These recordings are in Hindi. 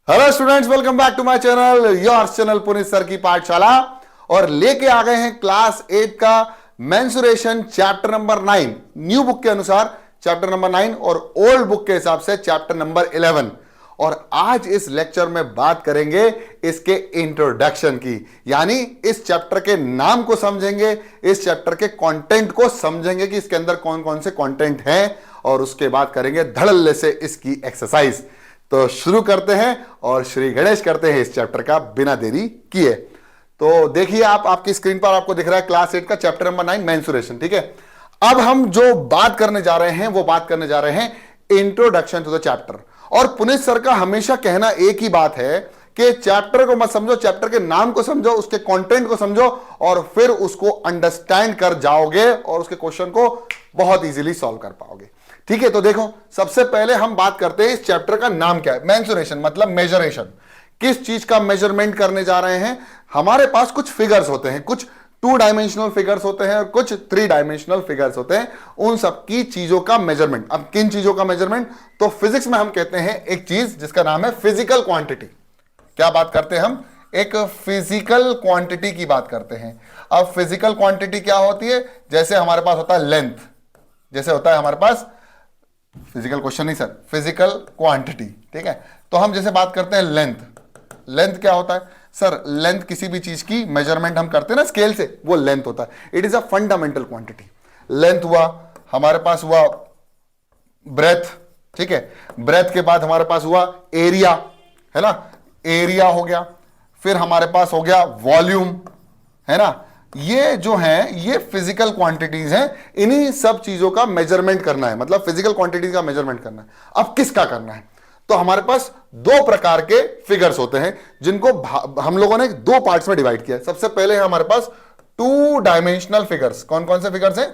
Hello students, welcome back to my channel, your channel Puneet sir की पाठशाला। और लेके आ गए हैं क्लास 8 का mensuration chapter number 9। New book के अनुसार चैप्टर नंबर 9 और ओल्ड बुक के हिसाब से चैप्टर नंबर 11। और आज इस लेक्चर में बात करेंगे इसके इंट्रोडक्शन की, यानी इस चैप्टर के नाम को समझेंगे, इस चैप्टर के कंटेंट को समझेंगे कि इसके अंदर कौन कौन से कंटेंट हैं, और उसके बाद करेंगे धड़ल्ले से इसकी एक्सरसाइज। तो शुरू करते हैं और श्री गणेश करते हैं इस चैप्टर का बिना देरी किए। तो देखिए, आपकी स्क्रीन पर आपको दिख रहा है क्लास 8 का चैप्टर नंबर 9 मेंसुरेशन। ठीक है, अब हम जो बात करने जा रहे हैं वो बात करने जा रहे हैं इंट्रोडक्शन टू द चैप्टर। और पुनीत सर का हमेशा कहना एक ही बात है कि चैप्टर को मत समझो, चैप्टर के नाम को समझो, उसके कंटेंट को समझो और फिर उसको अंडरस्टैंड कर जाओगे और उसके क्वेश्चन को बहुत इजीली सॉल्व कर पाओगे। ठीक है, तो देखो, सबसे पहले हम बात करते हैं इस चैप्टर का नाम क्या है। मेंसुरेशन मतलब मेजरेशन, किस चीज का मेजरमेंट करने जा रहे हैं। हमारे पास कुछ फिगर्स होते हैं, कुछ 2 डायमेंशनल फिगर्स होते हैं और कुछ 3 डायमेंशनल फिगर्स होते हैं। उन सब की चीजों का मेजरमेंट। अब किन चीजों का मेजरमेंट, तो फिजिक्स में हम कहते हैं एक चीज जिसका नाम है फिजिकल क्वांटिटी। क्या बात करते हैं हम? एक फिजिकल क्वांटिटी की बात करते हैं। अब फिजिकल क्वांटिटी क्या होती है? जैसे हमारे पास होता है लेंथ, जैसे होता है हमारे पास फिजिकल क्वेश्चन नहीं सर, फिजिकल क्वांटिटी। ठीक है, तो हम जैसे बात करते हैं लेंथ। लेंथ क्या होता है सर? लेंथ किसी भी चीज की मेजरमेंट हम करते हैं ना स्केल से, वो लेंथ होता है। It is a fundamental quantity. Length हुआ, हमारे पास हुआ ब्रेथ। ठीक है, ब्रेथ के बाद हमारे पास हुआ एरिया, है ना, एरिया हो गया। फिर हमारे पास हो गया वॉल्यूम, है ना। ये जो है ये फिजिकल क्वांटिटीज हैं। इन्हीं सब चीजों का मेजरमेंट करना है, मतलब फिजिकल क्वांटिटीज का मेजरमेंट करना है। अब किसका करना है? तो हमारे पास 2 प्रकार के फिगर्स होते हैं जिनको हम लोगों ने 2 पार्ट्स में डिवाइड किया है। सबसे पहले है हमारे पास 2 डायमेंशनल फिगर्स। कौन कौन से फिगर्स हैं?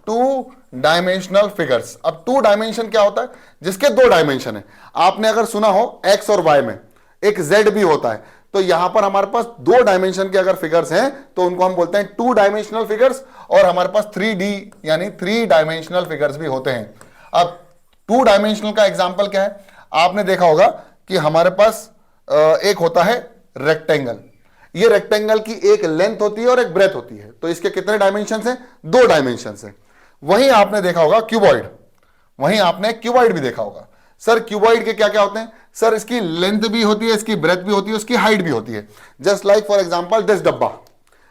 2 डायमेंशनल फिगर्स। अब 2 डायमेंशन क्या होता है? जिसके 2 डायमेंशन है। आपने अगर सुना हो एक्स और वाई में एक जेड भी होता है, तो यहां पर हमारे पास 2 डायमेंशन के अगर फिगर्स हैं तो उनको हम बोलते हैं 2 डायमेंशनल फिगर्स। और हमारे पास 3D यानी 3 डायमेंशनल फिगर्स भी होते हैं। अब 2 डायमेंशनल का एग्जांपल क्या है? आपने देखा होगा कि हमारे पास एक होता है रेक्टेंगल। ये रेक्टेंगल की एक लेंथ होती है और एक ब्रेथ होती है। तो इसके कितने डायमेंशन हैं? 2 डायमेंशन है। वहीं आपने देखा होगा क्यूबॉइड, वहीं आपने क्यूबॉइड भी देखा होगा। सर क्यूबॉइड के क्या क्या होते हैं? सर इसकी लेंथ भी होती है, इसकी ब्रेथ भी होती है, उसकी हाइट भी होती है। Just like for example this डब्बा,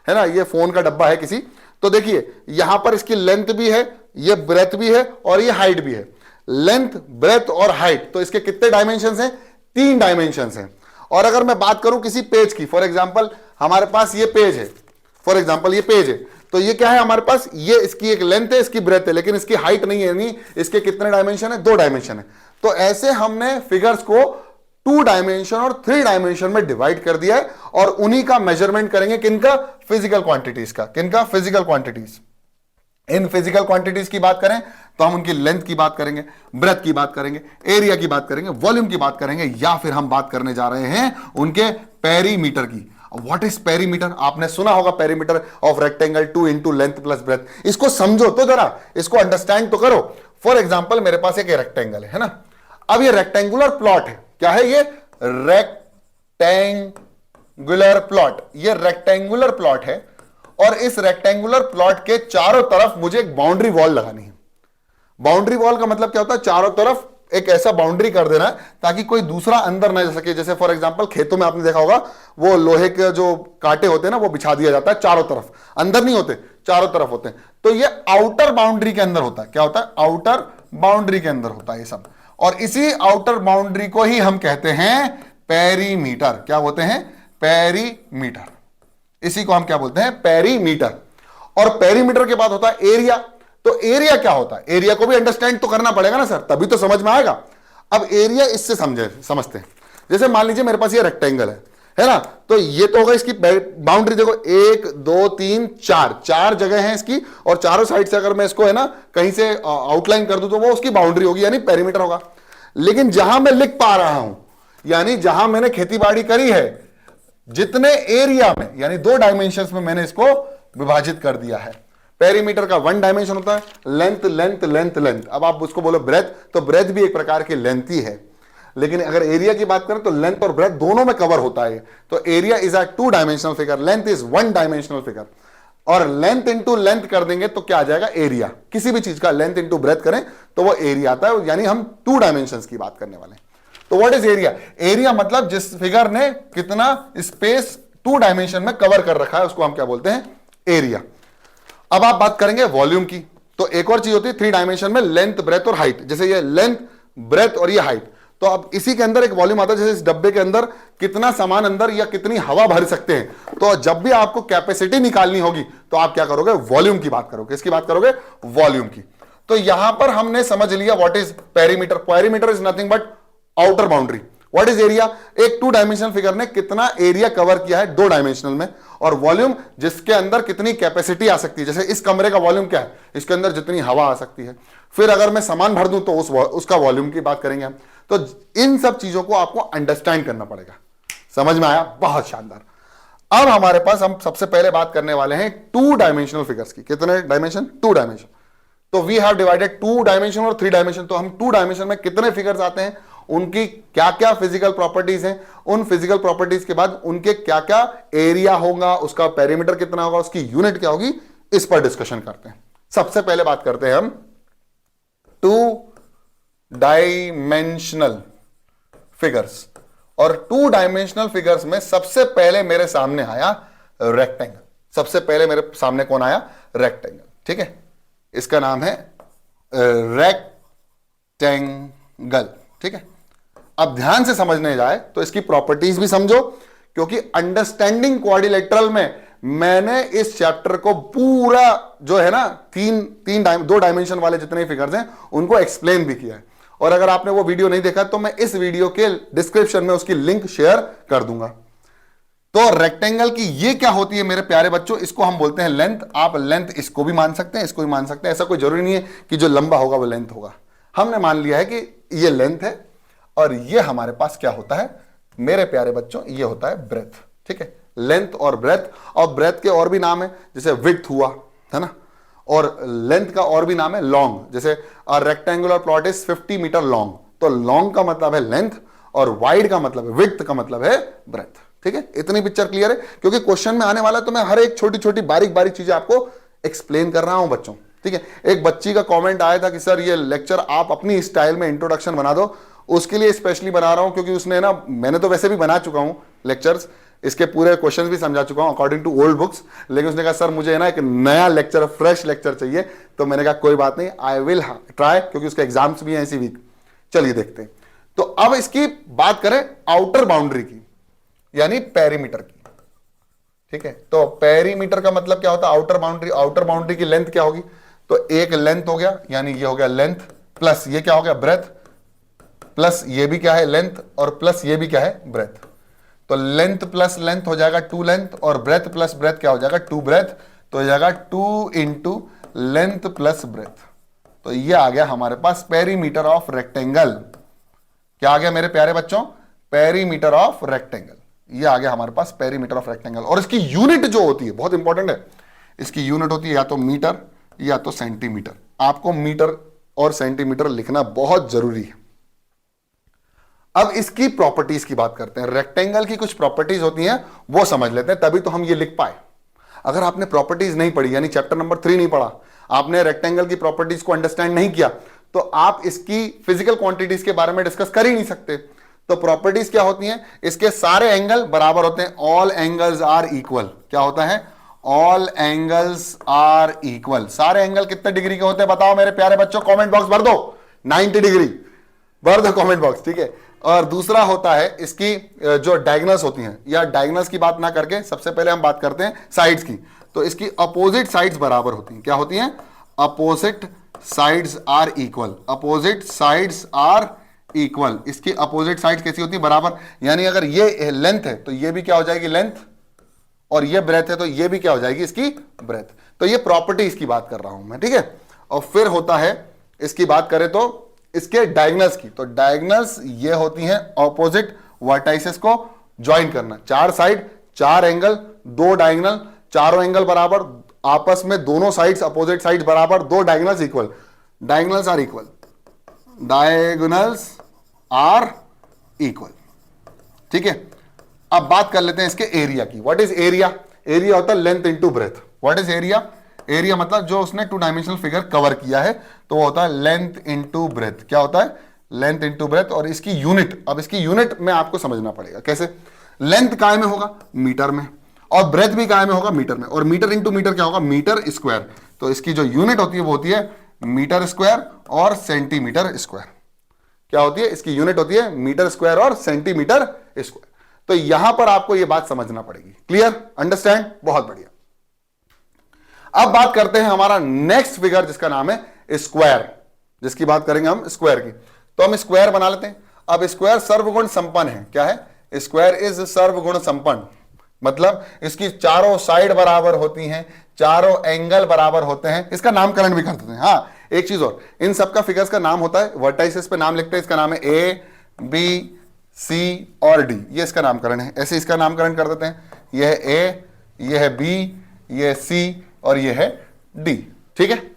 है ना, ये फोन का डब्बा है किसी। तो देखिए यहां पर इसकी लेंथ भी है, ये ब्रेथ भी है और ये हाइट भी है। लेंथ, ब्रेथ और हाइट, तो इसके कितने डायमेंशन हैं? 3 डायमेंशन हैं। और अगर मैं बात करूं किसी पेज की, फॉर एग्जाम्पल हमारे पास ये पेज है, फॉर एग्जाम्पल ये पेज है, तो ये क्या है हमारे पास? ये इसकी एक लेंथ है, इसकी ब्रेथ है, लेकिन इसकी हाइट नहीं है। नहीं, इसके कितने डायमेंशन है? 2 डायमेंशन है। तो ऐसे हमने फिगर्स को 2 डायमेंशन और 3 डायमेंशन में डिवाइड कर दिया है और उन्हीं का मेजरमेंट करेंगे। किनका? फिजिकल क्वांटिटीज का। किनका? Physical quantities. In physical quantities की बात करें तो हम उनकी लेंथ की बात करेंगे, ब्रेथ की बात करेंगे, एरिया की बात करेंगे, वॉल्यूम की बात करेंगे, या फिर हम बात करने जा रहे हैं उनके पेरीमीटर की। What is perimeter? आपने सुना होगा perimeter of rectangle 2 into length plus breadth. इसको समझो तो जरा, इसको अंडरस्टैंड तो करो। फॉर एग्जाम्पल मेरे पास एक रेक्टेंगल है ना। अब ये रेक्टेंगुलर प्लॉट है। क्या है ये? Rectangular plot. ये रेक्टेंगुलर प्लॉट है और इस रेक्टेंगुलर प्लॉट के चारों तरफ मुझे एक बाउंड्री वॉल लगानी है। बाउंड्री वॉल का मतलब क्या होता है? चारों तरफ एक ऐसा बाउंड्री कर देना है ताकि कोई दूसरा अंदर ना जा सके। जैसे फॉर एग्जांपल खेतों में आपने देखा होगा वो लोहे के जो कांटे होते हैं ना, वो बिछा दिया जाता है चारों तरफ, अंदर नहीं होते, चारों तरफ होते हैं। तो ये आउटर बाउंड्री के अंदर होता है। क्या होता है? आउटर बाउंड्री के अंदर होता है ये सब। और इसी आउटर बाउंड्री को ही हम कहते हैं पेरीमीटर। क्या बोलते हैं? पेरीमीटर। इसी को हम क्या बोलते हैं? पेरीमीटर। और पेरीमीटर के बाद होता है एरिया। तो एरिया क्या होता है? एरिया को भी अंडरस्टैंड तो करना पड़ेगा ना सर, तभी तो समझ में आएगा। अब एरिया इससे समझते हैं। जैसे मान लीजिए मेरे पास ये रेक्टेंगल है ना, तो ये तो होगा इसकी बाउंड्री। देखो 1 2 3 4 जगह है इसकी, और चारों साइड से अगर मैं इसको है ना कहीं से आउटलाइन कर दूं तो वो उसकी बाउंड्री होगी, यानी पेरीमीटर होगा। लेकिन जहां मैं लिख पा रहा हूं, यानी जहां मैंने खेती बाड़ी करी है, जितने एरिया में, यानी 2 डायमेंशंस में मैंने इसको विभाजित कर दिया है। पेरीमीटर का 1 डायमेंशन होता है लेंथ लेंथ लेंथ लेंथ। अब आप उसको बोलो ब्रेथ, तो ब्रेथ भी एक प्रकार की लेंथ ही है। लेकिन अगर एरिया की बात करें तो लेंथ और ब्रेथ दोनों में कवर होता है। तो area is a 2 dimensional figure, length is 1 dimensional figure. और लेंथ इंटू लेंथ कर देंगे तो क्या आ जाएगा, एरिया। किसी भी चीज का लेंथ इंटू ब्रेथ करें तो वो एरिया आता है, यानी हम 2 डायमेंशंस की बात करने वाले हैं। तो व्हाट इज एरिया? एरिया मतलब जिस फिगर ने कितना स्पेस 2 डायमेंशन में कवर कर रखा है उसको हम क्या बोलते हैं, एरिया। अब आप बात करेंगे वॉल्यूम की, तो एक और चीज होती है 3 डायमेंशन में, लेंथ ब्रेथ और हाइट। जैसे ये लेंथ ब्रेथ और ये हाइट, तो अब इसी के अंदर एक वॉल्यूम आता है, जैसे इस डब्बे के अंदर कितना सामान अंदर या कितनी हवा भर सकते हैं। तो जब भी आपको कैपेसिटी निकालनी होगी तो आप क्या करोगे, वॉल्यूम की बात करोगे। किसकी बात करोगे, वॉल्यूम की। तो यहां पर हमने समझ लिया what is perimeter. Perimeter is nothing but outer boundary. What is area? एक 2 डायमेंशनल फिगर ने कितना एरिया कवर किया है 2 डायमेंशनल में। और वॉल्यूम जिसके अंदर कितनी कैपेसिटी आ सकती है, जैसे इस कमरे का वॉल्यूम क्या है, इसके अंदर जितनी हवा आ सकती है। फिर अगर मैं सामान भर दूं तो उसका वॉल्यूम की बात करेंगे हम। तो इन सब चीजों को आपको अंडरस्टैंड करना पड़ेगा। समझ में आया? बहुत शानदार। अब हमारे पास हम सबसे पहले बात करने वाले हैं 2 डायमेंशनल फिगर्स की। कितने डायमेंशन? 2 डायमेंशन। तो वी हैव डिवाइडेड 2 डायमेंशन और 3 डायमेंशन। तो हम 2 डायमेंशन में कितने फिगर्स आते हैं, उनकी क्या क्या फिजिकल प्रॉपर्टीज हैं, उन फिजिकल प्रॉपर्टीज के बाद उनके क्या क्या एरिया होगा, उसका पेरीमीटर कितना होगा, उसकी यूनिट क्या होगी, इस पर डिस्कशन करते हैं। सबसे पहले बात करते हैं हम 2 डायमेंशनल फिगर्स। और 2 डायमेंशनल फिगर्स में सबसे पहले मेरे सामने आया रेक्टेंगल। सबसे पहले मेरे सामने कौन आया, रेक्टेंगल। ठीक है, इसका नाम है रेक्टेंगल। ठीक है, अब ध्यान से समझने जाए तो इसकी प्रॉपर्टीज भी समझो, क्योंकि अंडरस्टैंडिंग क्वाड्रिलेटरल में मैंने इस चैप्टर को पूरा जो है ना 2 डायमेंशन वाले जितने फिगर्स हैं उनको एक्सप्लेन भी किया है। और अगर आपने वो वीडियो नहीं देखा तो मैं इस वीडियो के डिस्क्रिप्शन में उसकी लिंक शेयर कर दूंगा। तो रेक्टेंगल की ये क्या होती है मेरे प्यारे बच्चों, इसको हम बोलते हैं लेंथ। आप लेंथ इसको भी मान सकते हैं, इसको भी मान सकते हैं। ऐसा कोई जरूरी नहीं है कि जो लंबा होगा वो लेंथ होगा। हमने मान लिया है कि ये लेंथ है और ये हमारे पास क्या होता है मेरे प्यारे बच्चों, ये होता है ब्रेथ। ठीक है, लेंथ और ब्रेथ। और ब्रेथ के और भी नाम है, जैसे विड्थ हुआ है ना, और लेंथ का और भी नाम है लॉन्ग। जैसे rectangular plot is 50 metre long, तो लॉन्ग का मतलब है लेंथ और वाइड का मतलब है विड्थ का मतलब है ब्रेथ। ठीक है, इतनी पिक्चर क्लियर है? क्योंकि क्वेश्चन में आने वाला तो मैं हर एक छोटी छोटी बारीक बारीक चीजें आपको एक्सप्लेन कर रहा हूं बच्चों। ठीक है, एक बच्ची का कमेंट आया था कि सर ये लेक्चर आप अपनी स्टाइल में इंट्रोडक्शन बना दो। उसके लिए स्पेशली बना रहा हूं, क्योंकि उसने ना, मैंने तो वैसे भी बना चुका हूं लेक्चर्स, इसके पूरे क्वेश्चंस भी समझा चुका हूं अकॉर्डिंग टू ओल्ड बुक्स, लेकिन उसने कहा सर मुझे ना एक नया लेक्चर, फ्रेश लेक्चर चाहिए। तो मैंने कहा कोई बात नहीं, आई विल ट्राई, क्योंकि उसके एग्जाम्स भी हैं इसी वीक। चलिए देखते हैं। तो अब इसकी बात करें आउटर बाउंड्री की, यानी पेरीमीटर की। ठीक है, तो पेरीमीटर का मतलब क्या होता है, आउटर बाउंड्री। आउटर बाउंड्री की लेंथ क्या होगी, तो एक लेंथ हो गया, यानी ये हो गया लेंथ, प्लस ये क्या हो गया ब्रेथ, प्लस ये भी क्या है लेंथ, और प्लस ये भी क्या है ब्रेथ। तो लेंथ प्लस लेंथ हो जाएगा 2 लेंथ, और ब्रेथ प्लस ब्रेथ क्या हो जाएगा 2 ब्रेथ। तो हो जाएगा 2 इंटू लेंथ प्लस ब्रेथ। तो ये आ गया हमारे पास पेरीमीटर ऑफ रेक्टेंगल। क्या आ गया मेरे प्यारे बच्चों, पेरीमीटर ऑफ रेक्टेंगल। ये आ गया हमारे पास पेरीमीटर ऑफ रेक्टेंगल। और इसकी यूनिट जो होती है बहुत इंपॉर्टेंट है, इसकी यूनिट होती है या तो मीटर या तो सेंटीमीटर। आपको मीटर और सेंटीमीटर लिखना बहुत जरूरी है। अब इसकी प्रॉपर्टीज की बात करते हैं। रेक्टेंगल की कुछ प्रॉपर्टीज होती हैं, वो समझ लेते हैं, तभी तो हम ये लिख पाए। अगर आपने प्रॉपर्टीज नहीं पढ़ी, यानी चैप्टर नंबर 3 नहीं पढ़ा, आपने रेक्टेंगल की प्रॉपर्टीज को अंडरस्टैंड नहीं किया, तो आप इसकी फिजिकल क्वांटिटीज के बारे में डिस्कस कर ही नहीं सकते। तो प्रॉपर्टीज क्या होती हैं, इसके सारे एंगल बराबर होते हैं। All angles are equal. क्या होता है, ऑल एंगल्स आर इक्वल। सारे एंगल कितने डिग्री के होते हैं बताओ मेरे प्यारे बच्चों, कमेंट बॉक्स भर दो, 90 डिग्री भर दो कमेंट बॉक्स। ठीक है, और दूसरा होता है इसकी जो डायगोनल्स होती हैं, या डायगोनल्स की बात ना करके सबसे पहले हम बात करते हैं साइड्स की। तो इसकी अपोजिट साइड्स बराबर होती हैं। क्या होती हैं, opposite sides are equal. Opposite sides are equal. इसकी अपोजिट साइड्स कैसी होती है, बराबर। यानी अगर ये लेंथ है तो ये भी क्या हो जाएगी लेंथ, और ये ब्रेथ है तो ये भी क्या हो जाएगी इसकी ब्रेथ। तो ये प्रॉपर्टी इसकी बात कर रहा हूं मैं। ठीक है, और फिर होता है इसकी बात करें तो इसके डायगोनल्स की। तो डायगोनल्स ये होती हैं ऑपोजिट वर्टाइसेस को ज्वाइन करना। 4 साइड 4 एंगल 2 डायगोनल, चारों एंगल बराबर, आपस में दोनों साइड्स अपोजिट साइड बराबर, 2 diagonals equal. Diagonals are equal, diagonals are equal. ठीक है, अब बात कर लेते हैं इसके एरिया की। What is area? एरिया होता है length into breadth. What is area? Area मतलब जो उसने टू डायमेंशनल फिगर कवर किया है तो वो होता है लेंथ इनटू ब्रेथ। क्या होता है? Length into breadth. और इसकी यूनिट, अब इसकी यूनिट में आपको समझना पड़ेगा कैसे। लेंथ काय में होगा? मीटर में। और ब्रेथ भी काय में होगा? मीटर में। और मीटर इनटू मीटर क्या होगा? Metre square. तो इसकी जो यूनिट होती है वो होती है मीटर स्क्वायर और सेंटीमीटर स्क्वायर। क्या होती है? इसकी यूनिट होती है मीटर स्क्वायर और सेंटीमीटर स्क्वायर। तो यहां पर आपको यह बात समझना पड़ेगी। क्लियर? अंडरस्टैंड? बहुत बढ़िया। अब बात करते हैं हमारा नेक्स्ट फिगर जिसका नाम है स्क्वायर, जिसकी बात करेंगे हम स्क्वायर की। तो हम स्क्वायर बना लेते हैं। अब स्क्वायर सर्वगुण संपन्न है। क्या है? स्क्वायर इज सर्वगुण संपन्न, मतलब इसकी चारों साइड बराबर होती हैं, चारों एंगल बराबर होते हैं। इसका नामकरण भी कर देते हैं। हाँ, एक चीज और, इन सबका फिगर्स का नाम होता है, वर्टाइसेस पे नाम लिखते हैं। इसका नाम है ए, बी, सी और डी। ये इसका नामकरण है। ऐसे इसका नामकरण कर देते हैं। यह है ए, यह है बी, यह है सी और यह है डी। ठीक है,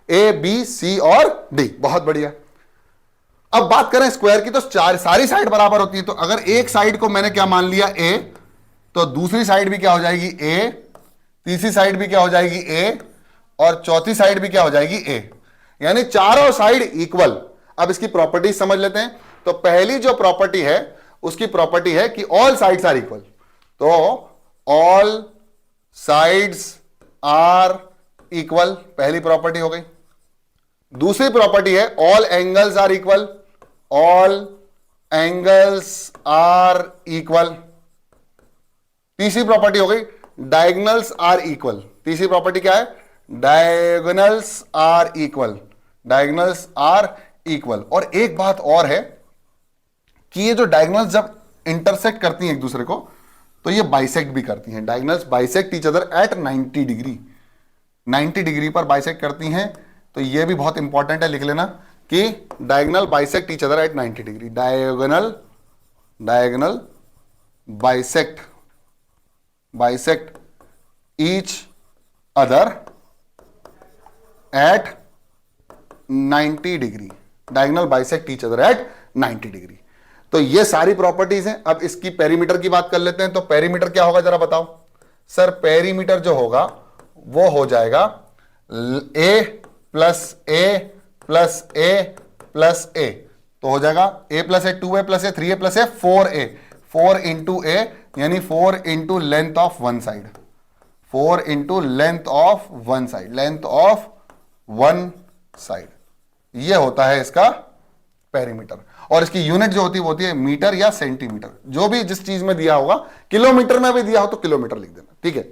ए, बी, सी और डी। बहुत बढ़िया। अब बात करें स्क्वायर की तो सारी साइड बराबर होती है। तो अगर एक साइड को मैंने क्या मान लिया? ए, तो दूसरी साइड भी क्या हो जाएगी? ए, तीसरी साइड भी क्या हो जाएगी? ए, और चौथी साइड भी क्या हो जाएगी? ए। यानी चारों साइड इक्वल। अब इसकी प्रॉपर्टी समझ लेते हैं। तो पहली जो प्रॉपर्टी है उसकी प्रॉपर्टी है कि ऑल साइड्स आर इक्वल। तो ऑल साइड्स आर इक्वल, पहली प्रॉपर्टी हो गई। दूसरी प्रॉपर्टी है all angles are equal. All angles are equal. तीसरी प्रॉपर्टी हो गई डायगोनल्स आर इक्वल। तीसरी प्रॉपर्टी क्या है? Diagonals are equal. Diagonals are equal. और एक बात और है कि ये जो डायगोनल्स जब इंटरसेक्ट करती हैं एक दूसरे को तो ये बाइसेक्ट भी करती हैं। Diagonals bisect each other at 90 degree. 90 degree पर बाइसेक्ट करती हैं। तो ये भी बहुत इंपॉर्टेंट है, लिख लेना कि diagonal bisect each other at 90 degree. Diagonal bisect each other at 90 degree. Diagonal bisect each other at 90 degree. तो ये सारी प्रॉपर्टीज हैं। अब इसकी पेरीमीटर की बात कर लेते हैं। तो पेरीमीटर क्या होगा जरा बताओ सर? पेरीमीटर जो होगा वो हो जाएगा ए plus A plus A plus ए। तो हो जाएगा ए प्लस ए 2a प्लस ए 3a प्लस ए 4a। 4 इंटू ए यानी 4 into length of one side. 4 into length of one side. Length of one side ये होता है इसका पेरीमीटर। और इसकी यूनिट जो होती है वो होती है मीटर या सेंटीमीटर। जो भी जिस चीज में दिया होगा, किलोमीटर में भी दिया हो तो किलोमीटर लिख देना। ठीक है,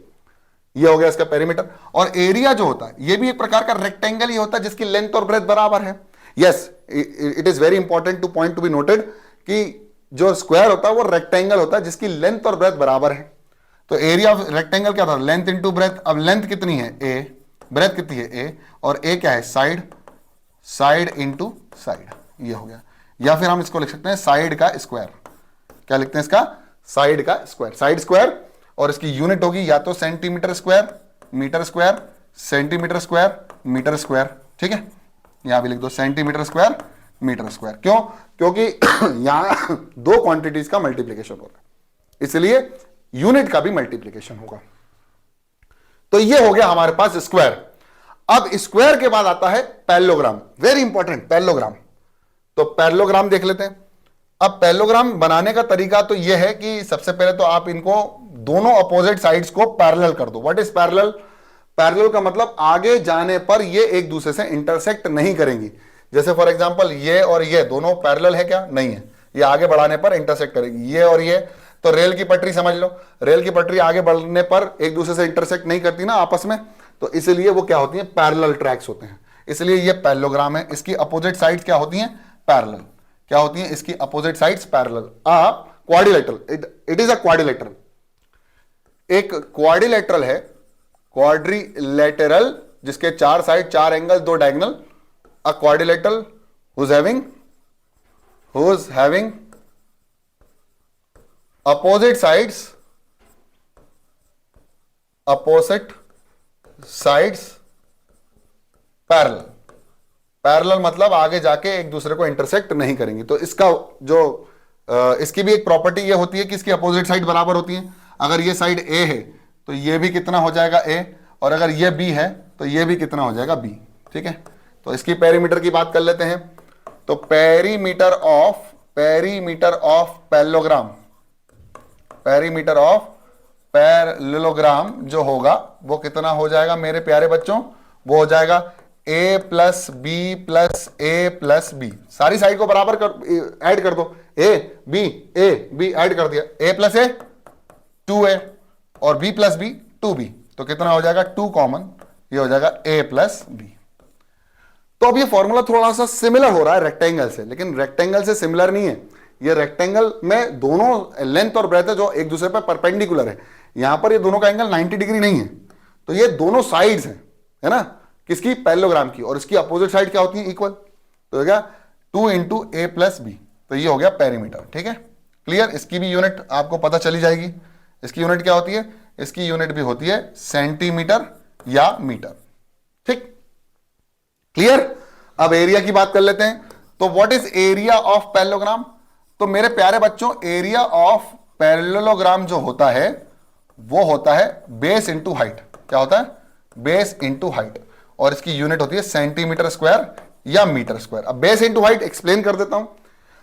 ये हो गया इसका पेरीमीटर। और एरिया जो होता है ये भी एक प्रकार का रेक्टेंगल ही होता है जिसकी लेंथ और ब्रेथ बराबर है। Yes, it is very important two point to be noted कि जो स्क्वायर होता है वो रेक्टेंगल होता है जिसकी लेंथ और ब्रेथ बराबर है। तो एरिया ऑफ रेक्टेंगल क्या था? Length into breadth. अब लेंथ कितनी है? ए, ब्रेथ कितनी है? ए, और ए क्या है? साइड। साइड इंटू साइड, ये हो गया। या फिर हम इसको लिख सकते हैं साइड का स्क्वायर। क्या लिखते हैं इसका? साइड का स्क्वायर। Side square. और इसकी यूनिट होगी या तो centimetre square, metre square, centimetre square, metre square. ठीक है, यहां भी लिख दो सेंटीमीटर स्क्वायर, मीटर स्क्वायर। क्यों? क्योंकि यहां दो क्वांटिटीज का मल्टीप्लीकेशन हो रहा है, इसलिए यूनिट का भी मल्टीप्लीकेशन होगा। तो ये हो गया हमारे पास स्क्वायर। अब स्क्वायर के बाद आता है पैरेललोग्राम। Very important, parallelogram. तो पैरेललोग्राम देख लेते हैं। अब पैरेललोग्राम बनाने का तरीका तो यह है कि सबसे पहले तो आप इनको दोनों अपोजिट साइड्स को पैरेलल कर दो। What is parallel? पैरेलल का मतलब आगे जाने पर ये एक दूसरे से इंटरसेक्ट नहीं करेंगी। जैसे फॉर एग्जांपल ये और ये दोनों पैरेलल है क्या? नहीं है। ये आगे बढ़ाने पर इंटरसेक्ट करेगी। ये और ये, तो रेल की पटरी समझ लो। रेल की पटरी आगे बढ़ने पर एक दूसरे से इंटरसेक्ट नहीं करती ना आपस में, तो इसलिए वो क्या होती है? पैरेलल ट्रैक्स होते हैं। इसलिए ये पैरेललोग्राम है। इसकी अपोजिट साइड्स क्या होती हैं? पैरेलल। क्या होती हैं इसकी opposite sides? Parallel. Quadrilateral, it is a quadrilateral. एक क्वाड्रिलेटरल है, क्वाड्रिलेटरल जिसके चार साइड, चार एंगल, दो डायगोनल। अ quadrilateral who's having opposite sides parallel. Parallel मतलब आगे जाके एक दूसरे को इंटरसेक्ट नहीं करेंगे। तो इसका जो इसकी भी एक प्रॉपर्टी ये होती है कि इसकी अपोजिट साइड बराबर होती है। अगर ये साइड ए है तो ये भी कितना हो जाएगा ए, और अगर ये बी है तो ये भी कितना हो जाएगा बी। ठीक है, तो इसकी पेरीमीटर की बात कर लेते हैं। तो पेरीमीटर ऑफ पैरेललोग्राम जो होगा वो कितना हो जाएगा मेरे प्यारे बच्चों, वो हो जाएगा a plus B plus A plus B. सारी साइड को बराबर कर ऐड कर दो, ए बी ऐड कर दिया, a प्लस ए 2a और b प्लस बी 2b, तो कितना हो जाएगा 2 कॉमन, ये हो जाएगा a प्लस बी। तो अब ये फॉर्मूला थोड़ा सा सिमिलर हो रहा है रेक्टेंगल से, लेकिन रेक्टेंगल से सिमिलर नहीं है। ये रेक्टेंगल में दोनों लेंथ और ब्रेथ है जो एक दूसरे पर परपेंडिकुलर है। यहां पर ये दोनों का एंगल 90 डिग्री नहीं है, तो ये दोनों साइड्स हैं, है ना, किसकी, पैरेललोग्राम की, और इसकी अपोजिट साइड क्या होती है, इक्वल। तो हो गया 2 इंटू ए प्लस बी, तो ये हो गया पेरीमीटर। ठीक है, क्लियर। इसकी भी यूनिट आपको पता चली जाएगी। इसकी यूनिट क्या होती है, इसकी यूनिट भी होती है सेंटीमीटर या मीटर। ठीक, क्लियर। अब एरिया की बात कर लेते हैं। तो what is area of parallelogram? तो मेरे प्यारे बच्चों, एरिया ऑफ पैरेललोग्राम जो होता है वो होता है बेस इंटू हाइट। क्या होता है, बेस इंटू हाइट, और इसकी यूनिट होती है सेंटीमीटर स्क्वायर या मीटर स्क्वायर। अब बेस इंटू हाइट एक्सप्लेन कर देता हूं।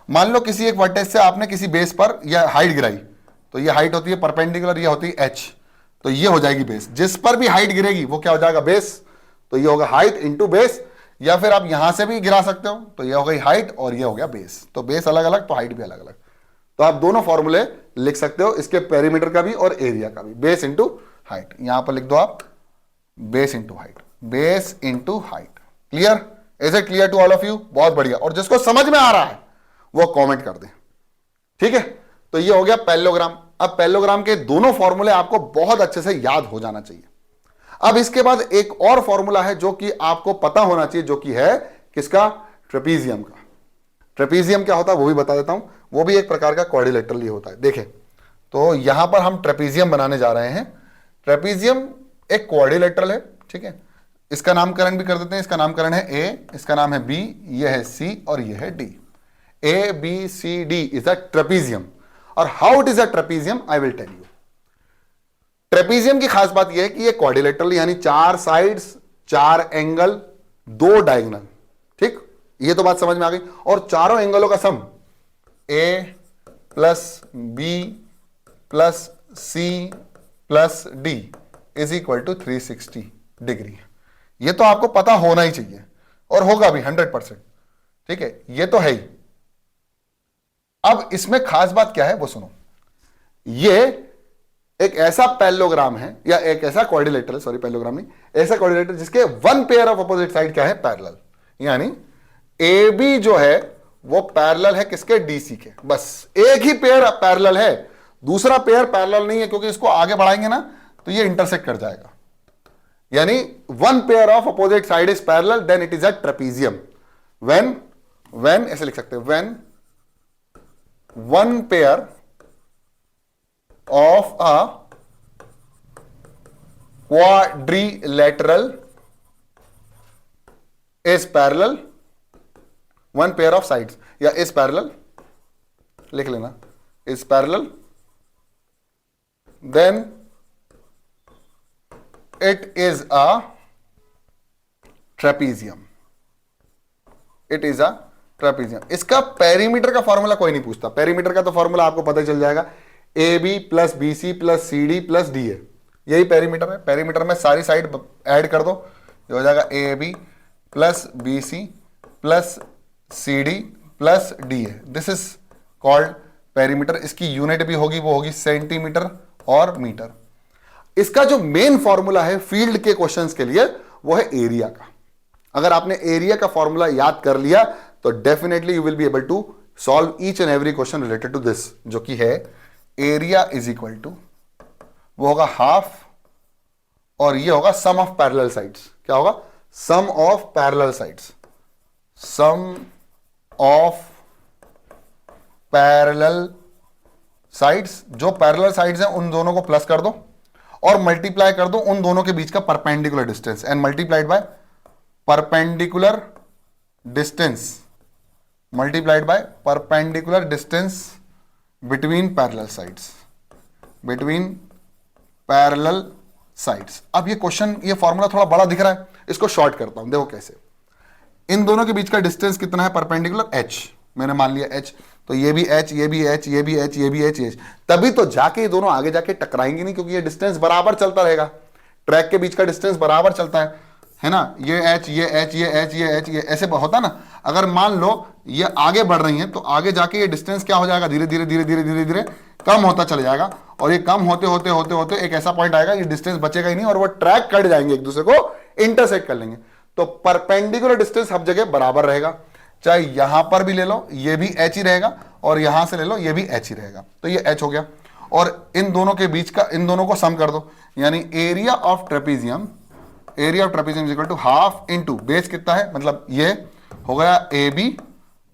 मान लो किसी एक वर्टेक्स से आपने किसी बेस पर यह हाइट गिराई, तो ये हाइट होती है परपेंडिकुलर, ये होती है h, तो ये हो जाएगी बेस। जिस पर भी हाइट गिरेगी वो क्या हो जाएगा, बेस। तो ये होगा हाइट इंटू बेस, या फिर आप यहां से भी गिरा सकते हो, तो ये हो गई हाइट और ये हो गया बेस। तो बेस अलग अलग तो हाइट भी अलग अलग, तो आप दोनों फॉर्मूले लिख सकते हो, इसके पेरीमीटर का भी और एरिया का भी। बेस इंटू हाइट, यहां पर लिख दो आप base into height, base into height. Clear? Is it clear to all of you? बहुत बढ़िया। और जिसको समझ में आ रहा है वो कमेंट कर दे। ठीक है, तो ये हो गया पैरेललोग्राम। अब पैरेललोग्राम के दोनों फॉर्मूले आपको बहुत अच्छे से याद हो जाना चाहिए। अब इसके बाद एक और फॉर्मूला है जो कि आपको पता होना चाहिए, जो कि है किसका, ट्रेपीजियम का। ट्रेपीजियम क्या होता है वो भी बता देता हूं। वो भी एक प्रकार का क्वाड्रिलेटरल ही होता है। देखें, तो यहां पर हम ट्रेपीजियम बनाने जा रहे हैं। ट्रेपीजियम एक क्वाड्रिलेटरल है। ठीक है, इसका नामकरण भी कर देते हैं। इसका नामकरण है ए, इसका नाम है बी, यह है सी और यह है D. A B C D is a trapezium. और how it is a trapezium I will tell you. Trapezium की खास बात यह है कि ये क्वाड्रिलेटरल, यानी 4 साइड्स, 4 एंगल, 2 डायगोनल। ठीक, ये तो बात समझ में आ गई। और चारों एंगलों का sum A plus B plus C plus D is equal to 360 degree. ये तो आपको पता होना ही चाहिए और होगा भी 100%। ठीक है, ये तो है ही। अब इसमें खास बात क्या है वो सुनो। ये एक ऐसा पैरेललोग्राम है, या एक ऐसा क्वाड्रिलेटरल, सॉरी पैरेललोग्राम नहीं, ऐसा क्वाड्रिलेटरल जिसके one pair of opposite side क्या है, पैरेलल। यानी ए बी जो है वो पैरेलल है किसके, डीसी के। बस एक ही पेयर पैरेलल है, दूसरा पेयर पैरेलल नहीं है, क्योंकि इसको आगे बढ़ाएंगे ना तो ये इंटरसेक्ट कर जाएगा। यानी one pair of opposite side is parallel, then it is a trapezium. When ऐसे लिख सकते हैं, when one pair of a quadrilateral is parallel, one pair of sides, या is parallel, लिख लेना, is parallel, then it is a trapezium. It is a trapezium. इसका पेरीमीटर का फॉर्मूला कोई नहीं पूछता। पेरीमीटर का तो फॉर्मूला आपको पता चल जाएगा, A B plus B C plus C D plus D A, यही पेरीमीटर है। पेरीमीटर में सारी साइड ऐड कर दो, ये हो जाएगा A B plus B C plus C D plus D A. This is called perimeter. इसकी यूनिट भी होगी, वो होगी सेंटीमीटर और मीटर। इसका जो मेन फॉर्मूला है फील्ड के क्वेश्चंस के लिए वो है एरिया का। अगर आपने एरिया का फॉर्मूला याद कर लिया तो definitely you will be able to solve each and every question related to this, जो कि है एरिया इज इक्वल टू, वो होगा हाफ, और ये होगा सम ऑफ पैरेलल साइड्स। क्या होगा, sum of parallel sides. Sum of parallel sides, जो पैरेलल साइड्स हैं उन दोनों को प्लस कर दो और मल्टीप्लाई कर दो उन दोनों के बीच का perpendicular distance, and multiplied by perpendicular distance, multiplied by perpendicular distance between parallel sides, between parallel sides. अब ये क्वेश्चन, ये फॉर्मूला थोड़ा बड़ा दिख रहा है, इसको शॉर्ट करता हूं। देखो कैसे, इन दोनों के बीच का डिस्टेंस कितना है परपेंडिकुलर, h, मैंने मान लिया h, तो ये भी h, ये भी h, ये भी h, ये भी h, ये h। तभी तो जाके ये दोनों आगे जाके टकराएंगे नहीं, क्योंकि ये डिस्टेंस बराबर चलता रहेगा, ट्रैक के बीच का डिस्टेंस बराबर चलता है ना। ये h, ये h, ये h, ये h, ये ऐसे होता ना। अगर मान लो ये आगे बढ़ रही हैं तो आगे जाके ये डिस्टेंस क्या हो जाएगा, धीरे धीरे धीरे धीरे धीरे धीरे कम होता चला जाएगा, और ये कम होते होते होते होते एक ऐसा पॉइंट आएगा, ये डिस्टेंस बचेगा ही नहीं और वो ट्रैक कट जाएंगे, एक दूसरे को इंटरसेक्ट कर लेंगे। तो परपेंडिकुलर डिस्टेंस हर जगह बराबर रहेगा, चाहे यहां पर भी ले लो ये भी h ही रहेगा, और यहां से ले लो ये भी h ही रहेगा। तो ये h हो गया, और इन दोनों के बीच का, इन दोनों को सम कर दो, यानी area of trapezium, area of trapezium is equal to half into base कितना है, मतलब ये हो गया AB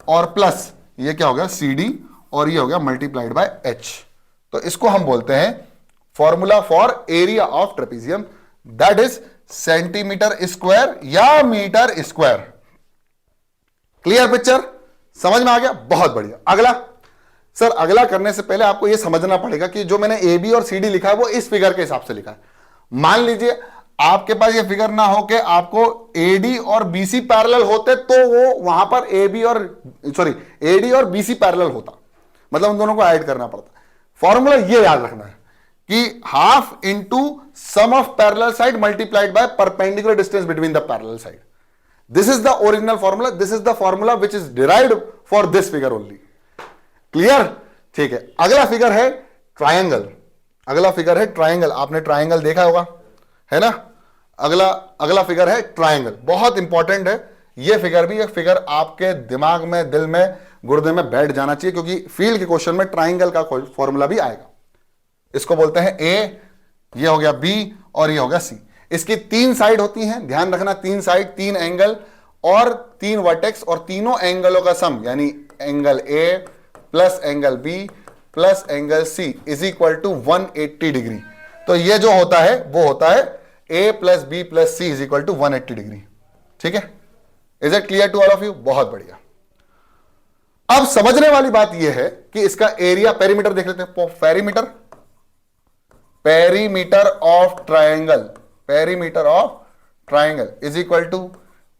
और प्लस ये क्या हो गया CD, और ये हो गया मल्टीप्लाइड बाय h। तो इसको हम बोलते हैं formula for area of trapezium, that is centimetre square या मीटर स्क्वायर। क्लियर पिक्चर, समझ में आ गया, बहुत बढ़िया। अगला सर, अगला करने से पहले आपको यह समझना पड़ेगा कि जो मैंने AB और CD लिखा है वो इस फिगर के हिसाब से लिखा है। मान लीजिए आपके पास ये फिगर ना हो कि आपको AD और BC पैरेलल होते तो वो वहां पर AD और BC पैरेलल होता, मतलब उन दोनों को ऐड करना पड़ता। फॉर्मूला ये याद रखना है कि half into sum of parallel side multiplied by perpendicular distance between the parallel side. This is the original formula, this is the formula which is derived for this figure only. Clear, ठीक है। अगला फिगर है ट्रायंगल, अगला फिगर है ट्रायंगल, आपने ट्रायंगल देखा होगा, है ना। अगला फिगर है ट्रायंगल, बहुत इंपॉर्टेंट है ये फिगर भी। ये फिगर आपके दिमाग में, दिल में, गुर्दे में बैठ जाना चाहिए, क्योंकि फील्ड के क्वेश्चन में ट्रायंगल का फॉर्मूला भी आएगा। इसको बोलते हैं A, ये हो गया B और ये हो गया C। इसकी 3 साइड होती हैं, ध्यान रखना, 3 साइड, 3 एंगल और 3 वर्टेक्स, और तीनों एंगलों का सम यानी angle A plus angle B plus angle C is equal to 180 degree. तो ये जो होता है वो होता है A plus B plus C is equal to 180 degree. ठीक है, is it clear to all of you? बहुत बढ़िया। अब समझने वाली बात यह है कि इसका एरिया, पेरीमीटर देख लेते हैं। Perimeter, perimeter of triangle, perimeter of triangle is equal to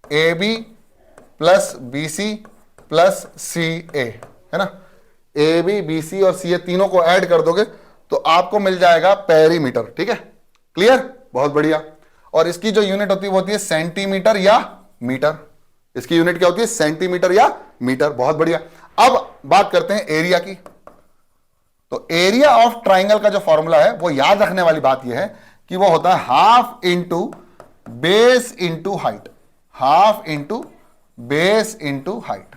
AB plus BC plus CA, है ना। AB, BC और CA तीनों को ऐड कर दोगे तो आपको मिल जाएगा पेरीमीटर। ठीक है, क्लियर, बहुत बढ़िया। और इसकी जो यूनिट होती है वो होती है सेंटीमीटर या मीटर। इसकी यूनिट क्या होती है? सेंटीमीटर या मीटर। बहुत बढ़िया। अब बात करते हैं एरिया की। तो एरिया ऑफ ट्राइंगल का जो फॉर्मूला है वो याद रखने वाली बात यह है कि वो होता है half into base into height, half into base into height,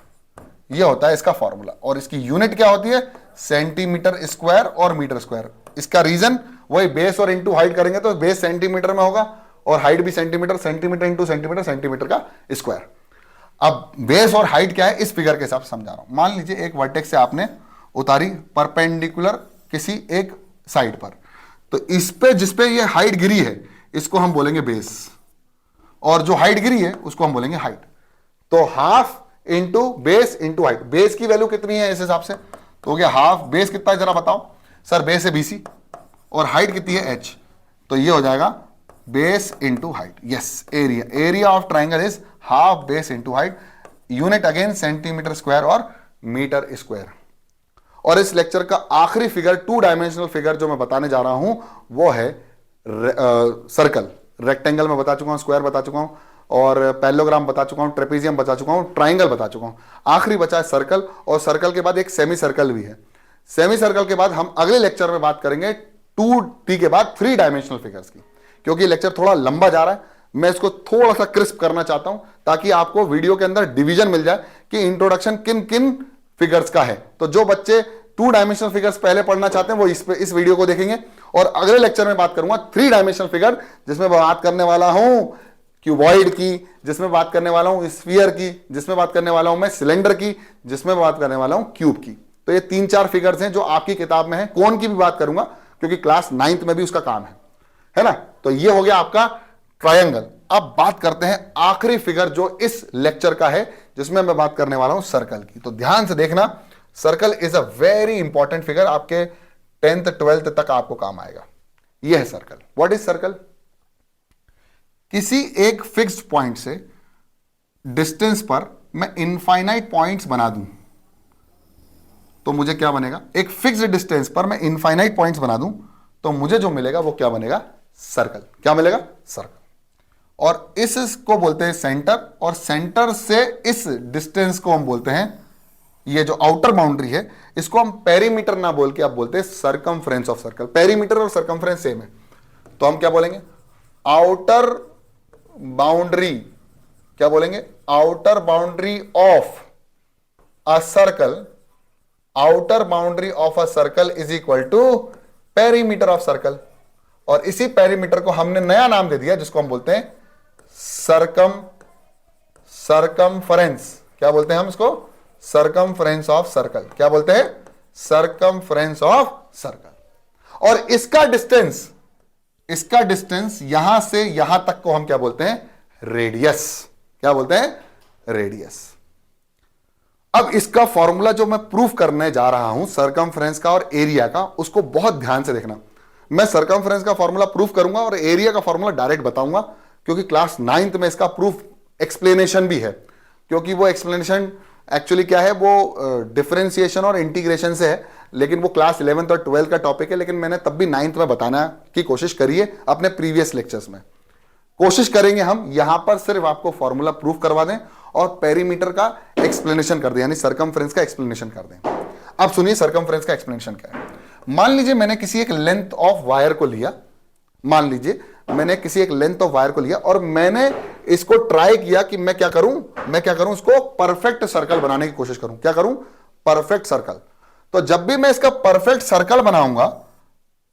ये होता है इसका फॉर्मूला। और इसकी यूनिट क्या होती है? सेंटीमीटर स्क्वायर और मीटर स्क्वायर। इसका रीजन वही, बेस और इंटू हाइट करेंगे तो बेस सेंटीमीटर में होगा और हाइट भी centimetre, centimetre into centimetre, centimetre का स्क्वायर। अब बेस और हाइट क्या है इस फिगर के हिसाब से समझा रहा हूं। मान लीजिए एक वर्टेक्स से आपने उतारी परपेंडिकुलर किसी एक साइड पर, तो इस पे जिस पे ये हाइट गिरी है इसको हम बोलेंगे बेस, और जो हाइट गिरी है उसको हम बोलेंगे हाइट। तो half into base into height. Base की वैल्यू कितनी है इस हिसाब से? तो हो गया हाफ, बेस कितना है जरा बताओ सर? बेस है BC और हाइट कितनी है H, तो ये हो जाएगा base into height. Yes, area, area of triangle is half base into height. Unit again centimetre square और मीटर स्क्वायर। और इस लेक्चर का आखिरी फिगर, 2 डायमेंशनल फिगर जो मैं बताने जा रहा हूं वो है सर्कल। रेक्टेंगल में बता चुका हूं, स्क्वायर बता चुका हूं, और पैरेललोग्राम बता चुका हूं, ट्रेपेजियम बता चुका हूं, ट्राइंगल बता चुका हूं। आखिरी बचा है सर्कल, और सर्कल के बाद एक सेमी सर्कल भी है। सेमी सर्कल के बाद हम अगले लेक्चर में बात करेंगे 2D के बाद 3 डायमेंशनल फिगर्स की। क्योंकि लेक्चर थोड़ा लंबा जा रहा है, मैं इसको थोड़ा सा क्रिस्प करना चाहता हूं ताकि आपको वीडियो के अंदर डिवीजन मिल जाए कि इंट्रोडक्शन किन किन फिगर्स का है। तो जो बच्चे 2 डायमेंशनल फिगर्स पहले पढ़ना चाहते हैं वो इस वीडियो को देखेंगे। और अगले लेक्चर में बात करूंगा 3 डायमेंशनल फिगर, जिसमें बात करने वाला हूं क्यूबॉइड की, जिसमें बात करने वाला हूं स्फीयर की, जिसमें बात करने वाला हूं मैं सिलेंडर की, जिसमें बात करने वाला हूं क्यूब की। तो ये 3-4 फिगर्स हैं जो आपकी किताब में है। कोन की भी बात करूंगा क्योंकि क्लास 9th में भी उसका काम है ना। तो ये हो गया आपका ट्रायंगल। अब बात करते हैं आखिरी फिगर जो इस लेक्चर का है, जिसमें मैं बात करने वाला हूं सर्कल की। तो ध्यान से देखना, circle is a very important figure, आपके 10th 12th तक आपको काम आएगा। यह है सर्कल। What is circle? किसी एक फिक्स्ड पॉइंट से डिस्टेंस पर मैं इनफाइनाइट पॉइंट्स बना दूं तो मुझे क्या बनेगा? एक फिक्स्ड डिस्टेंस पर मैं इनफाइनाइट पॉइंट्स बना दूं तो मुझे जो मिलेगा वो क्या बनेगा? सर्कल। क्या मिलेगा? सर्कल। और इसको बोलते हैं सेंटर, और सेंटर से इस डिस्टेंस को हम बोलते हैं, ये जो आउटर बाउंड्री है इसको हम पेरीमीटर ना बोल के आप बोलते हैं सर्कमफ्रेंस ऑफ सर्कल। पेरीमीटर और सर्कमफ्रेंस सेम है, तो हम क्या बोलेंगे? Outer boundary. क्या बोलेंगे? Outer boundary of a circle, outer boundary of a circle is equal to perimeter of circle. और इसी पेरीमीटर को हमने नया नाम दे दिया जिसको हम बोलते हैं सर्कमफ्रेंस। क्या बोलते हैं हम इसको? Circumference of circle. क्या बोलते हैं? Circumference of circle. और इसका डिस्टेंस यहां से यहां तक को हम क्या बोलते हैं? रेडियस। क्या बोलते हैं? रेडियस। अब इसका फॉर्मूला जो मैं प्रूफ करने जा रहा हूं सर्कमफ्रेंस का और एरिया का, उसको बहुत ध्यान से देखना। मैं सर्कमफ्रेंस का फॉर्मूला प्रूफ करूंगा और एरिया का फॉर्मूला डायरेक्ट बताऊंगा, क्योंकि क्लास 9th में इसका प्रूफ एक्सप्लेनेशन भी है। क्योंकि वो एक्सप्लेनेशन एक्चुअली क्या है, वो डिफरेंशिएशन और इंटीग्रेशन से है, लेकिन वो क्लास 11th और 12th का टॉपिक है। लेकिन मैंने तब भी 9th में बताना की कोशिश करी है अपने प्रीवियस लेक्चर्स में। कोशिश करेंगे हम यहां पर सिर्फ आपको फॉर्मूला प्रूफ करवा दें और पेरीमीटर का एक्सप्लेनेशन कर दें, यानी सर्कमफ्रेंस का एक्सप्लेनेशन कर दें। अब सुनिए सर्कमफ्रेंस का एक्सप्लेनेशन क्या है। मान लीजिए मैंने किसी एक लेंथ ऑफ वायर को लिया, मान लीजिए मैंने किसी एक लेंथ ऑफ वायर को लिया और मैंने इसको ट्राई किया कि मैं क्या करूं, इसको परफेक्ट सर्कल बनाने की कोशिश करूं। क्या करूं? Perfect circle. तो जब भी मैं इसका परफेक्ट सर्कल बनाऊंगा,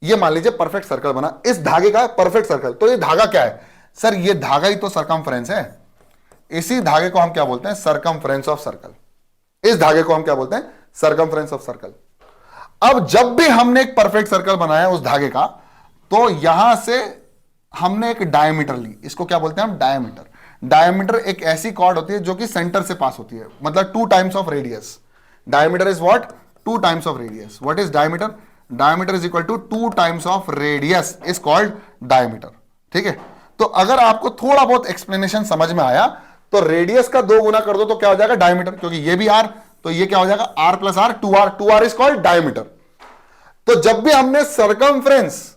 ये मान लीजिए परफेक्ट सर्कल बना, इस धागे का परफेक्ट सर्कल, तो ये धागा क्या है? सर ये धागा ही तो सर्कमफ्रेंस है। इसी धागे को हम क्या बोलते हैं? Circumference of circle. इस धागे को हम क्या बोलते हैं? Circumference of circle. अब जब भी हमने एक परफेक्ट सर्कल बनाया उस धागे का, तो यहां से हमने एक डायमीटर ली, इसको क्या बोलते हैं हम? डायमीटर। डायमीटर एक ऐसी कॉर्ड होती है जो कि सेंटर से पास होती है, मतलब 2 times of radius. Diameter is what? 2 times of radius. What is diameter? Diameter is equal to 2 times of radius is called diameter. ठीक है, तो अगर आपको थोड़ा बहुत एक्सप्लेनेशन समझ में आया तो रेडियस का 2 गुना कर दो तो क्या हो जाएगा? डायमीटर। क्योंकि ये भी आर, तो ये क्या हो जाएगा? R plus R, 2r। 2r is called diameter. तो जब भी हमने सर्कमफ्रेंस,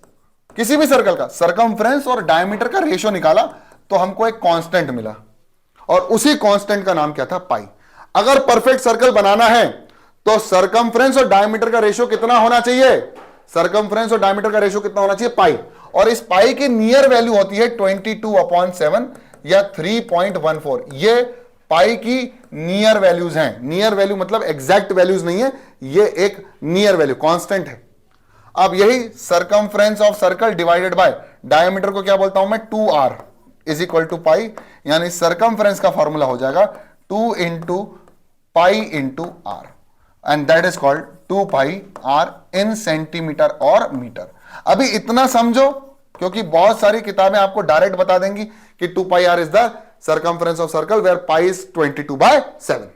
किसी भी सर्कल का सर्कमफ्रेंस और डायमीटर का रेशियो निकाला तो हमको एक कांस्टेंट मिला, और उसी कांस्टेंट का नाम क्या था? पाई। अगर परफेक्ट सर्कल बनाना है तो सर्कमफ्रेंस और डायमीटर का रेशियो कितना होना चाहिए? सर्कमफ्रेंस और डायमीटर का रेशियो कितना होना चाहिए? पाई। और इस पाई की नियर वैल्यू होती है 22/7 या 3.14। ये पाई की नियर वैल्यूज हैं। नियर वैल्यू मतलब एग्जैक्ट वैल्यूज नहीं है, ये एक नियर वैल्यू कांस्टेंट है। अब यही circumference of circle divided by diameter को क्या बोलता हूं मैं? 2r इज इक्वल टू पाई। यानी सर्कमफ्रेंस का फॉर्मूला हो जाएगा 2 into pi into R, and that is called 2 pi R in centimetre और मीटर। अभी इतना समझो, क्योंकि बहुत सारी किताबें आपको डायरेक्ट बता देंगी कि 2 pi r is the circumference of circle where pi is 22/7।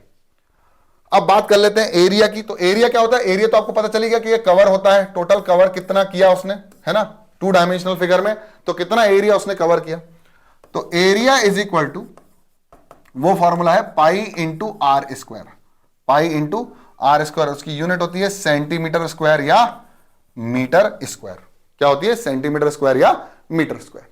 अब बात कर लेते हैं एरिया की। तो एरिया क्या होता है? एरिया तो आपको पता चलेगा कि ये कवर होता है, टोटल कवर कितना किया उसने, है ना, 2 डायमेंशनल फिगर में, तो कितना एरिया उसने कवर किया। तो एरिया इज इक्वल टू, वो फॉर्मूला है pi into R square. Pi into R square, उसकी यूनिट होती है सेंटीमीटर स्क्वायर या मीटर स्क्वायर। क्या होती है? सेंटीमीटर स्क्वायर या मीटर स्क्वायर।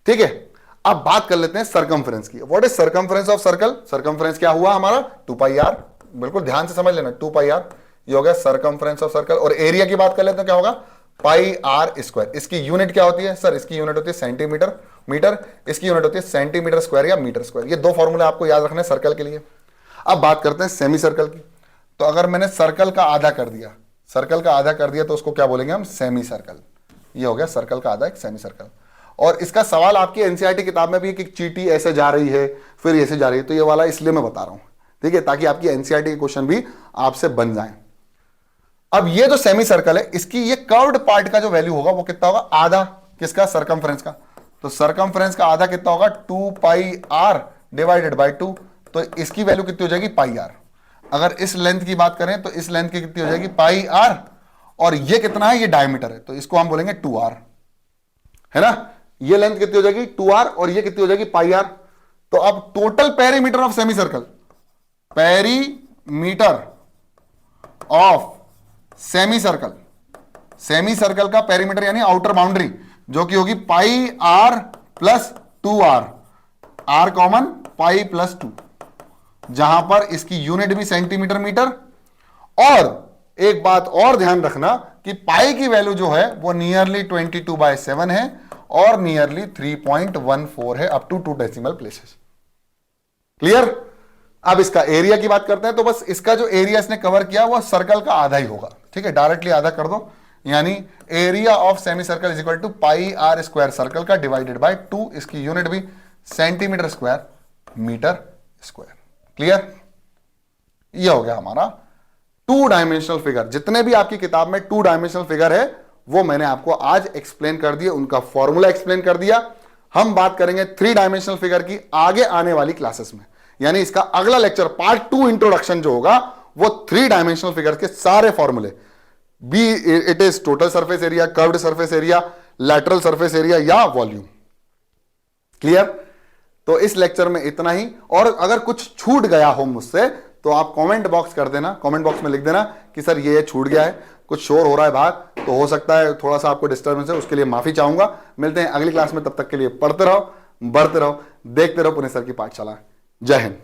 ठीक है, अब बात कर लेते हैं सर्कमफ्रेंस की। What is circumference of circle? Circumference क्या हुआ हमारा? 2 पाई आर। बिल्कुल ध्यान से समझ लेना, 2 पाई आर ये हो गया सर्कमफ्रेंस ऑफ सर्कल। और एरिया की बात कर लेते हैं, क्या होगा? पाई आर स्क्वायर। इसकी यूनिट क्या होती है? सर इसकी यूनिट होती है सेंटीमीटर, मीटर। इसकी यूनिट होती है सेंटीमीटर स्क्वायर या मीटर स्क्वायर। ये 2 फॉर्मूले आपको याद रखने सर्कल के लिए। अब बात करते हैं सेमी सर्कल की। तो अगर मैंने सर्कल का आधा कर दिया, सर्कल का आधा कर दिया, तो उसको क्या बोलेंगे हम? Semi circle. ये हो गया सर्कल का आधा, एक सेमी सर्कल। और इसका सवाल आपकी एनसीईआरटी किताब में भी कि चींटी ऐसे जा रही है फिर ऐसे जा रही है, तो ये वाला इसलिए मैं बता रहा हूं, ठीक है, ताकि आपकी एनसीईआरटी के क्वेश्चन भी आपसे बन जाएं। अब ये जो सेमी सर्कल है, इसकी ये कर्व्ड पार्ट का जो वैल्यू होगा वो कितना होगा? आधा। किसका? सर्कमफ्रेंस का। तो सर्कमफ्रेंस का आधा कितना होगा? 2 पाई आर डिवाइडेड बाई 2। तो इसकी वैल्यू कितनी हो जाएगी? पाई आर। अगर इस लेंथ की बात करें तो इस लेंथ की कितनी हो जाएगी, पाई आर, और ये कितना है, ये डायमीटर है, तो इसको हम बोलेंगे 2r, है ना। ये लेंथ कितनी हो जाएगी 2r, और ये कितनी हो जाएगी पाई आर। तो अब total perimeter of semi circle, perimeter of semi circle, semicircle का पेरीमीटर यानी आउटर बाउंड्री, जो कि होगी pi r plus 2r, r common, pi plus 2, जहां पर इसकी यूनिट भी सेंटीमीटर मीटर। और एक बात और ध्यान रखना कि पाई की वैल्यू जो है वो नियरली 22/7 है और नियरली 3.14 है up to 2 decimal places. Clear. अब इसका एरिया की बात करते हैं, तो बस इसका जो एरिया इसने कवर किया वो सर्कल का आधा ही होगा, ठीक है, डायरेक्टली आधा कर दो, यानी area of semi circle is equal to pi R square circle का डिवाइडेड बाय 2, इसकी यूनिट भी centimetre square metre square. Clear. ये हो गया हमारा 2 डायमेंशनल फिगर। जितने भी आपकी किताब में 2 डायमेंशनल फिगर है वो मैंने आपको आज एक्सप्लेन कर दिया, उनका फॉर्मूला एक्सप्लेन कर दिया। हम बात करेंगे 3 डायमेंशनल फिगर की आगे आने वाली क्लासेस में, यानी इसका अगला लेक्चर पार्ट 2 इंट्रोडक्शन जो होगा वो 3 डायमेंशनल फिगर के सारे फॉर्मूले, B it is total surface area, curved surface area, lateral surface area या वॉल्यूम। क्लियर। तो इस लेक्चर में इतना ही, और अगर कुछ छूट गया हो मुझसे तो आप कमेंट बॉक्स कर देना, कमेंट बॉक्स में लिख देना कि सर ये छूट गया है, कुछ शोर हो रहा है बाहर, तो हो सकता है थोड़ा सा आपको डिस्टर्बेंस है, उसके लिए माफी चाहूंगा। मिलते हैं अगली क्लास में, तब तक के लिए पढ़ते रहो, बढ़ते रहो, देखते रहो पुणे सर की पाठशाला। जय हिंद।